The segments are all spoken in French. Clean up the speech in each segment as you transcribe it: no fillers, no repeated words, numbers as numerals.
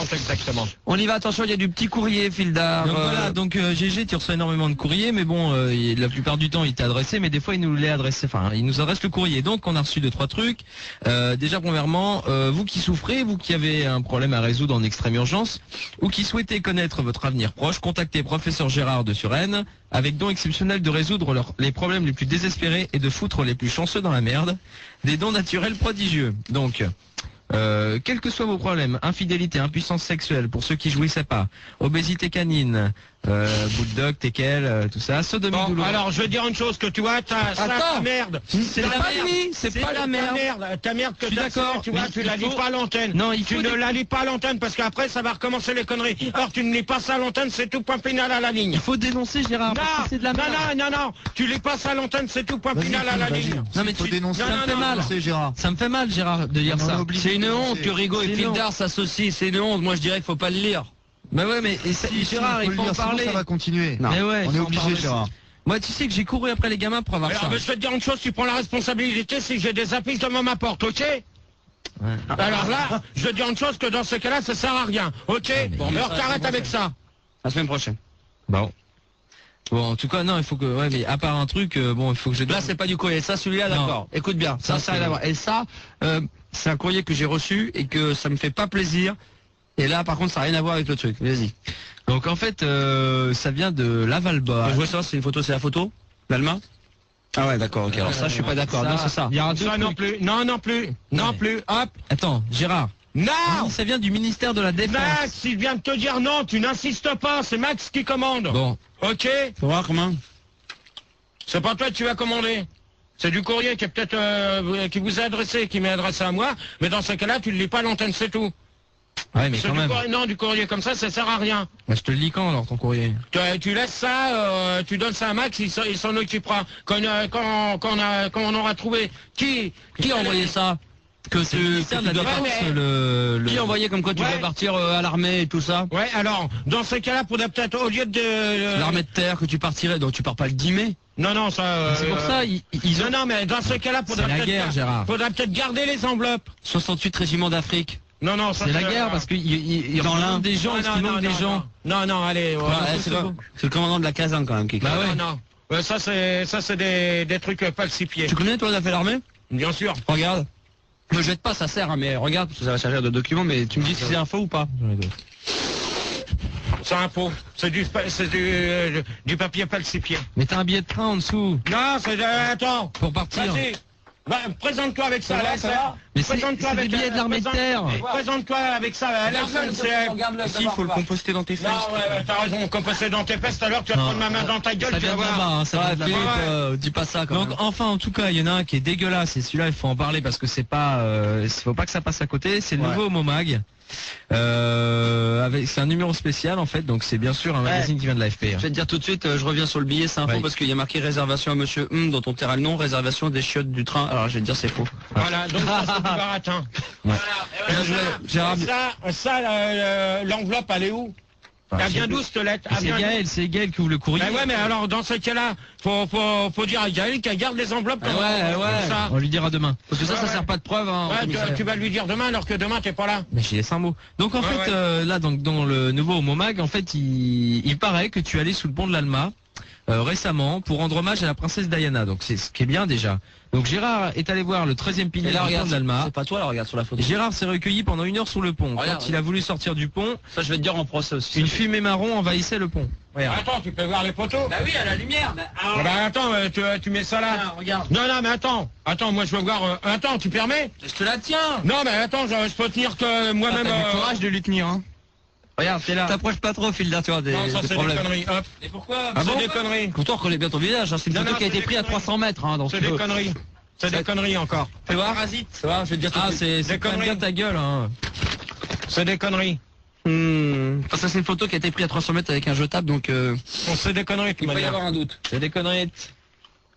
raconte exactement. On y va, attention, il y a du petit courrier, Fildar. Donc voilà, donc GG, tu reçois énormément de courriers, mais bon, la plupart du temps il t'est adressé, mais des fois il nous l'est adressé, enfin il nous adresse le courrier. Donc on a reçu 2-3 trucs. Déjà premièrement, vous qui souffrez, vous qui avez un problème à résoudre en extrême urgence, ou qui souhaitez connaître votre avenir proche, contactez professeur Gérard de Suresnes, avec don exceptionnel de résoudre les problèmes les plus désespérés et de foutre les plus chanceux dans la merde. Des dons naturels prodigieux. Donc, quels que soient vos problèmes, infidélité, impuissance sexuelle, pour ceux qui jouissaient pas, obésité canine, bulldog, teckel, tout ça, sodomie douloureuse. Alors, je veux dire une chose, que tu vois, ta merde. C'est la merde. C'est pas la merde. Ta merde que tu d'accord, tu vois, tu la lis pas à l'antenne. Non, tu ne la lis pas à l'antenne parce qu'après ça va recommencer les conneries. Alors tu ne lis pas ça à l'antenne, c'est tout, point final à la ligne. Il faut dénoncer Gérard, parce que c'est de la merde. Non, tu lis pas ça à l'antenne, c'est tout, point final à la ligne. Non mais faut dénoncer. Ça me fait mal. Ça me fait mal, Gérard, de dire ça. C'est une honte que Rigaud et Fildar s'associent, c'est une honte. Moi je dirais qu'il faut pas le lire. Mais ouais, mais Gérard, il faut en parler. Ça va continuer. Mais ouais, on est obligé, Gérard. Moi, tu sais que j'ai couru après les gamins pour avoir ça. Alors, je vais te dire une chose, tu prends la responsabilité si j'ai des affiches devant ma porte, ok? Ouais. Alors là, je vais te dire une chose, que dans ce cas-là, ça sert à rien, ok? Bon, alors t'arrêtes avec ça. La semaine prochaine. Bon, en tout cas, non, il faut que... Ouais, mais à part un truc, bon, il faut que je... Là, c'est pas du courrier. Ça, celui-là, d'accord. Écoute bien, ça n'a rien à voir. Et ça, c'est un courrier que j'ai reçu et que ça me fait pas plaisir. Et là, par contre, ça n'a rien à voir avec le truc. Vas-y. Donc, en fait, ça vient de Lavalba. Je vois ça, c'est une photo, c'est la photo d'Alma. Ah ouais, d'accord, ok. Alors ça, je suis pas d'accord. Non, c'est ça. Il y aura deux ça non plus. Non plus. Hop. Attends, Gérard. Non, ça vient du ministère de la Défense. Max, il vient de te dire non, tu n'insistes pas, c'est Max qui commande. Bon. Ok. Faut voir comment. C'est pas toi que tu vas commander. C'est du courrier qui est peut-être qui vous est adressé, qui m'est adressé à moi, mais dans ce cas-là, tu ne lis pas à l'antenne, c'est tout. Ouais, mais quand même. Non, du courrier comme ça sert à rien. Bah, je te le lis quand alors ton courrier? Tu laisses ça, tu donnes ça à Max, il s'en occupera. Quand on aura trouvé qui a envoyé ça? Que tu Qui a envoyé comme quoi tu dois partir à l'armée et tout ça? Ouais, alors, dans ce cas-là, faudrait peut-être, au lieu de... L'armée de terre que tu partirais, donc tu pars pas le 10 mai? Non, ça... c'est pour ça, Non, mais dans ce cas-là, faudrait peut-être garder les enveloppes. 68 régiments d'Afrique. Non, c'est la guerre parce qu'il manque des gens, il manque des gens. Non, allez. C'est le commandant de la caserne quand même qui... Bah ouais. Non. Ça c'est des trucs falsifiés. Tu connais toi la fait l'armée? Bien sûr. Regarde. Me jette pas, ça sert, hein, mais regarde, parce que ça va servir de document, mais tu me dis si c'est un faux ou pas? C'est un faux. C'est du papier falsifié. Mais t'as un billet de train en dessous. Non, attends. Pour partir. Vas-y. Présente-toi avec ça, là. Mais c'est des billets de l'armée de terre. Présente-toi avec ça, à la Si, il faut le composter dans tes fesses. Non, ouais, t'as raison, composter dans tes fesses, alors tu vas prendre ma main dans ta gueule, ça tu vas vient voir. là-bas, ça va, Philippe, dis pas ça quand même. Donc, enfin, en tout cas, il y en a un qui est dégueulasse, et celui-là, il faut en parler parce que c'est pas, faut pas que ça passe à côté, c'est le nouveau Momag. C'est un numéro spécial en fait, donc c'est bien sûr un magazine qui vient de l'AFP. Je vais te dire tout de suite, je reviens sur le billet, c'est un faux parce qu'il y a marqué réservation à monsieur dont on taira le nom, réservation des chiottes du train. Alors je vais te dire c'est faux. Voilà, donc ça c'est du baratin. Voilà. L'enveloppe elle est où? Elle vient d'où cette lettre? C'est Gaël qui ouvre le courrier. Ouais, mais alors dans ce cas-là, faut dire à Gaël qu'elle garde les enveloppes. Ça. On lui dira demain. Parce que ça sert pas de preuve. Hein, tu vas lui dire demain alors que demain t'es pas là. Mais j'ai laissé un mot. Donc en fait, là, donc, dans le nouveau Momag, en fait, il paraît que tu allais sous le pont de l'Alma récemment pour rendre hommage à la princesse Diana. Donc c'est ce qui est bien déjà. Donc Gérard est allé voir le 13e pilier du pont de l'Alma. C'est pas toi, là, regarde sur la photo. Gérard s'est recueilli pendant 1 heure sous le pont. Quand il a voulu sortir du pont, ça je vais te dire en procès aussi. Une fumée marron envahissait le pont. Attends, tu peux voir les photos? Bah oui, à la lumière. Attends, tu mets ça là. Regarde. Non, mais attends, moi je veux voir. Attends, tu permets? Je te la tiens. Non, mais attends, je peux tenir que moi-même. T'as du courage de lui tenir, hein. Regarde, c'est là. T'approches pas trop, Fildar, tu vois, non, ça c'est des conneries, hop. Et pourquoi? C'est des conneries. Pourtant, on reconnaît bien ton visage, hein. C'est une photo qui a été prise à 300 mètres, hein, c'est des conneries. C'est des conneries encore. Tu vois, parasite. Ça va, je vais te dire tout de suite. C'est quand même bien ta gueule, hein. C'est des conneries. Ça, c'est une photo qui a été prise à 300 mètres avec un jetable, donc c'est des conneries, il peut y avoir un doute. C'est des conneries.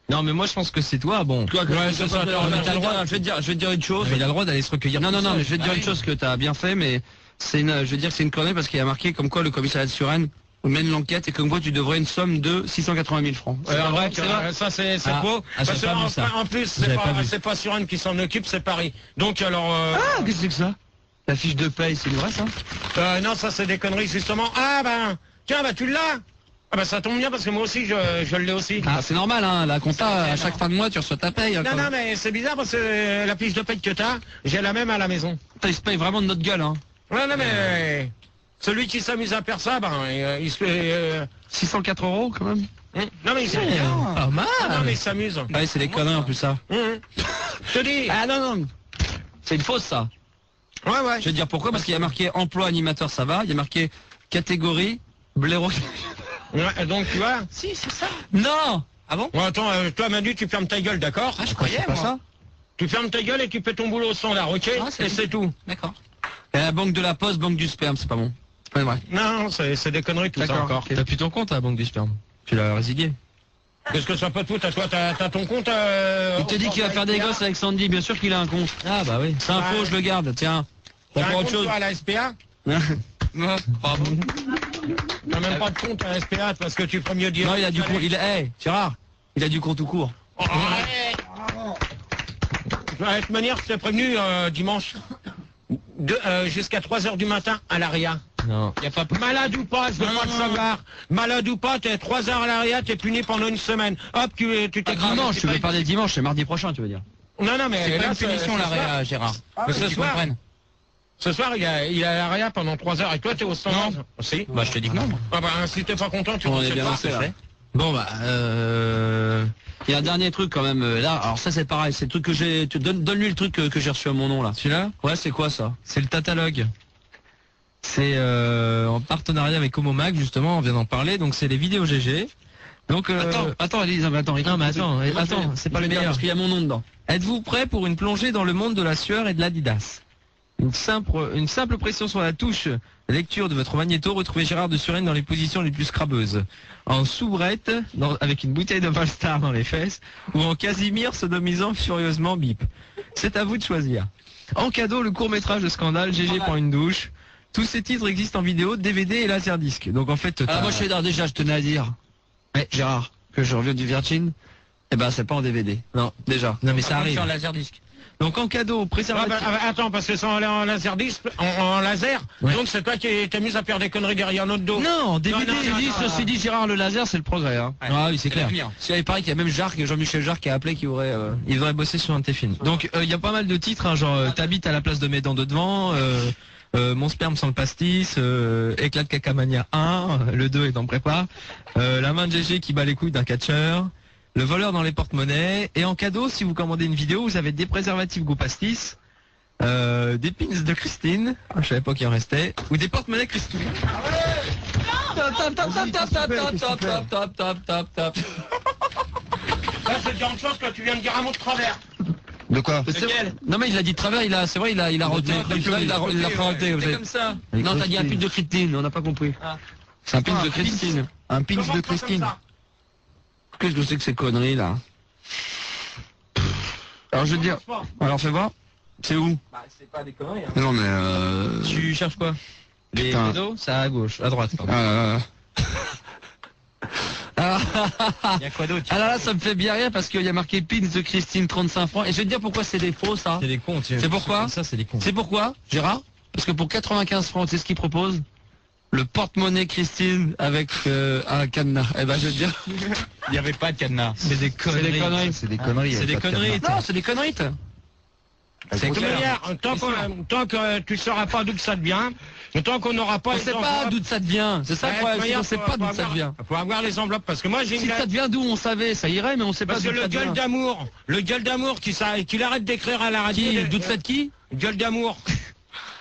Non, mais moi je pense que c'est toi, bon. Toi, c'est ça. Je vais te dire une chose. Il a le droit d'aller se recueillir. Non, mais je vais te dire une chose que t'as bien fait, mais je vais dire que c'est une connerie parce qu'il y a marqué comme quoi le commissariat de Suresnes mène l'enquête et comme quoi tu devrais une somme de 680 000 francs. Ça c'est faux. En plus, c'est pas Suresnes qui s'en occupe, c'est Paris. Donc alors. Qu'est-ce que c'est que ça? La fiche de paye, c'est vrai ça? Non, ça c'est des conneries justement. Ah ben, tiens, bah tu l'as. Ah bah ça tombe bien parce que moi aussi je l'ai aussi. Ah, c'est normal, hein, la compta, à chaque fin de mois, tu reçois ta paye. Hein, Non, non, mais c'est bizarre parce que la fiche de paye que t'as, j'ai la même à la maison. Ils se payent vraiment de notre gueule, hein. Ouais, non, mais celui qui s'amuse à faire ça, ben, il se fait... 604 € quand même. Non, mais il s'amuse. Pas mal. Non, mais il s'amuse. Ouais, c'est des conneries en plus ça. Je te dis. Ah non, non. C'est une fausse ça. Ouais, ouais. Je vais te dire pourquoi, parce qu'il y a marqué emploi animateur, ça va. Il y a marqué catégorie blaireau. Ouais, donc tu vois. Si, c'est ça. Non. Ah bon? Bon, attends, toi Manu, tu fermes ta gueule, d'accord? Ah, je croyais pas ça. Tu fermes ta gueule et tu fais ton boulot au standard, ok? Ah, Et c'est tout. D'accord. Et la banque de la poste, banque du sperme, c'est pas bon. C'est pas vrai. Non, c'est des conneries tout ça D'accord, encore. ok. T'as plus ton compte à la banque du sperme. Tu l'as résilié. Qu'est-ce que ça peut tout à toi? T'as ton compte Il te dit qu'il va faire des gosses avec Sandy, bien sûr qu'il a un compte. Ah bah oui. C'est un faux, je le garde, tiens. T'as T'as un pas autre compte chose. toi, à la SPA? Non, pardon. T'as même pas de compte à la SPA parce que tu ferais mieux dire. Non, il a du compte. Hey, Gérard, il a du compte tout court. Oh, arrête. De toute manière, je t'ai prévenu dimanche jusqu'à 3h du matin à l'ARIA. Non. Y a pas... Malade ou pas, je veux pas le savoir. Malade ou pas, t'es 3 heures à l'ARIA, t'es puni pendant une semaine. Hop, tu t'aggraves. Dimanche, tu veux parler de dimanche, c'est mardi prochain, tu veux dire. Non, non, mais C'est pas là, une punition, ce l'arrêt, soir- Gérard. Mais Que ce tu soir, comprennes. ce soir, il est à l'ARIA pendant 3 heures. Et toi, t'es au standard. Si. Bah, je te dis que non. Ah bah, si t'es pas content, tu On rentres est chez bien toi, lancé, c'est là. fait. Bon bah Il y a un dernier truc quand même là. Alors ça c'est pareil, c'est le truc que j'ai. Donne-lui le truc que j'ai reçu à mon nom là. celui-là, Ouais, c'est quoi ça? c'est le Tatalogue. C'est en partenariat avec Homomac justement, on vient d'en parler. Donc c'est les vidéos GG. Donc Attends, Elisa, mais attends. non mais attends, c'est pas le meilleur. Parce qu'il y a mon nom dedans. Êtes-vous prêt pour une plongée dans le monde de la sueur et de l'Adidas? Une simple pression sur la touche lecture de votre magnéto, retrouvez Gérard de Suresnes dans les positions les plus scrabeuses. En soubrette, avec une bouteille de Valstar dans les fesses, ou en Casimir sodomisant furieusement Bip. C'est à vous de choisir. En cadeau, le court-métrage de Scandale, GG prend une douche. Tous ces titres existent en vidéo, DVD et laserdisc. Donc en fait, Ah, moi je suis là, déjà, je tenais à dire. Ouais. Gérard, que je reviens du Virgin. Eh ben c'est pas en DVD. Non. Déjà. Non mais ça arrive. C'est en laserdisc. Donc en cadeau, Ah préservatif. bah, attends, parce que c'est en laser disque, en laser, Ouais. donc c'est toi qui t'es mis à faire des conneries derrière notre dos. Non, DVD. Non, non, non, Ceci dit, Gérard, le laser, c'est le progrès. Hein. Ah oui, c'est clair. Il paraît qu'il y a même Jean-Michel Jarre qui a appelé qui aurait. Il devrait bosser sur un de tes films. Donc il y a pas mal de titres, hein, genre T'habites à la place de mes dents de devant, Mon sperme sans le pastis, Éclat de Cacamania 1, le 2 est en prépa, La main de GG qui bat les couilles d'un catcheur, Le voleur dans les porte-monnaies, et en cadeau, si vous commandez une vidéo, vous avez des préservatifs goût pastis, des pins de Christine, je savais pas qu'il en restait, ou des porte-monnaies Christine. Là, c'est déjà une chose que tu viens de dire un mot de travers. De quoi? Non mais il a dit de travers, c'est vrai, il a roté. Il a raté. C'est comme ça. Non, t'as dit un pin de Christine, on n'a pas compris. C'est un pin de Christine. Un pin Comment de pas comme Christine. ça? Qu'est-ce que c'est que ces conneries là? Alors je veux dire. Alors fais voir. C'est où? Bah, c'est pas des conneries. Hein. Non mais Tu cherches quoi? Les Putain. cadeaux, c'est à gauche, à droite. Pardon. Il y a quoi d'autre? Alors là ça me fait bien rire parce qu'il y a marqué pins de Christine 35 francs. Et je vais te dire pourquoi c'est des faux ça. C'est des cons. C'est pourquoi? Ça, c'est des cons. C'est pourquoi, Gérard? Parce que pour 95 francs, c'est ce qu'ils proposent. Le porte-monnaie Christine avec un cadenas. Eh ben je veux te dire. Il n'y avait pas de cadenas. C'est des conneries. C'est des conneries. C'est des conneries. C'est des conneries. Non, c'est des conneries. De toute manière, tant que tu ne sauras pas d'où que ça devient, tant qu'on n'aura pas On les sait pas enveloppes- d'où ça devient. C'est ça le Ouais, problème. de c'est qu'on toute sait manière, pas d'où ça vient. Faut avoir les enveloppes, parce que moi j'ai Si une... ça vient d'où on savait, ça irait, mais on sait pas Parce d'où que ça le gueule vient. d'amour qu'il arrête d'écrire à la radio... Qui? D'où ça de qui? Gueule d'amour.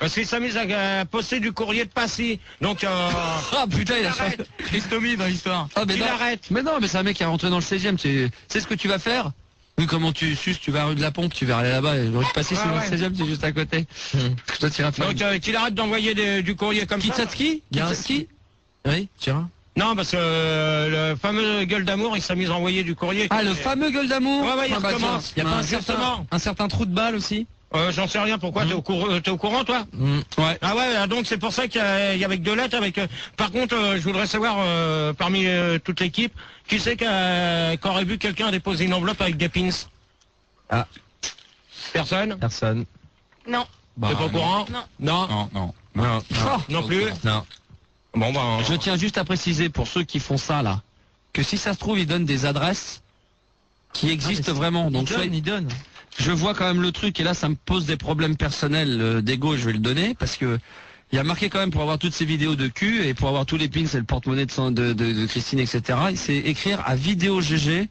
Parce qu'il s'amuse à poster du courrier de Passy. Donc, Ah putain, il a arrête. fait Christomie dans l'histoire. Ah mais Il non. arrête. Mais non, mais c'est un mec qui est rentré dans le 16e. Tu sais ce que tu vas faire? Oui, comment tu suces, tu vas à rue de la Pompe, tu vas aller là-bas. Et passer Ouais, c'est dans le ouais. 16e, c'est juste à côté. Parce que toi, tu iras faire. Donc, qu'il arrête d'envoyer du courrier comme ça. Kitsatski? Il y a un Kitsatski? Oui, Gérard. Non, parce que le fameux gueule d'amour, il s'amuse à envoyer du courrier. Ah, le fameux gueule d'amour. Ouais, ouais, il Ah, bah, recommence. tiens, Il y a pas Justement. un certain trou de balle aussi. J'en sais rien, pourquoi? T'es au courant, toi? Ouais. Ah ouais, donc c'est pour ça qu'il y a avec deux lettres. Par contre, je voudrais savoir, parmi toute l'équipe, qui c'est qui aurait vu quelqu'un déposer une enveloppe avec des pins? Ah. Personne? Personne. Non. T'es pas au courant? Non. Non plus. Non. Bon, ben. Je tiens juste à préciser pour ceux qui font ça là, que si ça se trouve, ils donnent des adresses qui existent vraiment. Donc il donne. je vois quand même le truc et là ça me pose des problèmes personnels d'ego, je vais le donner parce que il y a marqué quand même pour avoir toutes ces vidéos de cul et pour avoir tous les pins et le porte-monnaie de Christine, etc. C'est écrire à Vidéo GG.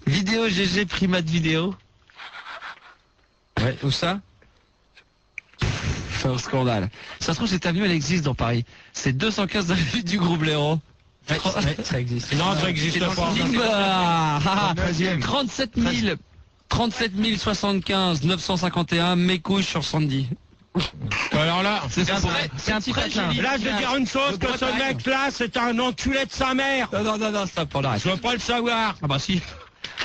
Vidéo GG Primate Vidéo. Ouais, où ça? C'est un scandale. Ça se trouve cette avenue elle existe dans Paris. C'est 215 avenue du Gros Blaireau. Ouais, ça existe. Non, ça existe pas. 37 075 951 mes couilles sur Sandy. Alors là, C'est un prêt. là, je vais dire une chose, que ce mec-là, c'est un enculé de sa mère. Non, stop, on arrête. Je veux pas le savoir. Ah bah si.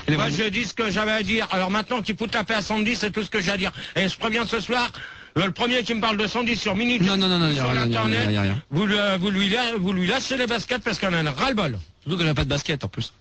Moi, je dis ce que j'avais à dire. Alors maintenant qu'il fout la paix à Sandy, c'est tout ce que j'ai à dire. Et je préviens ce soir, le premier qui me parle de Sandy sur Minute, Non, il y sur a l'internet, rien. vous lui lâchez les baskets parce qu'elle en a ras-le-bol. Surtout qu'elle n'a pas de basket en plus.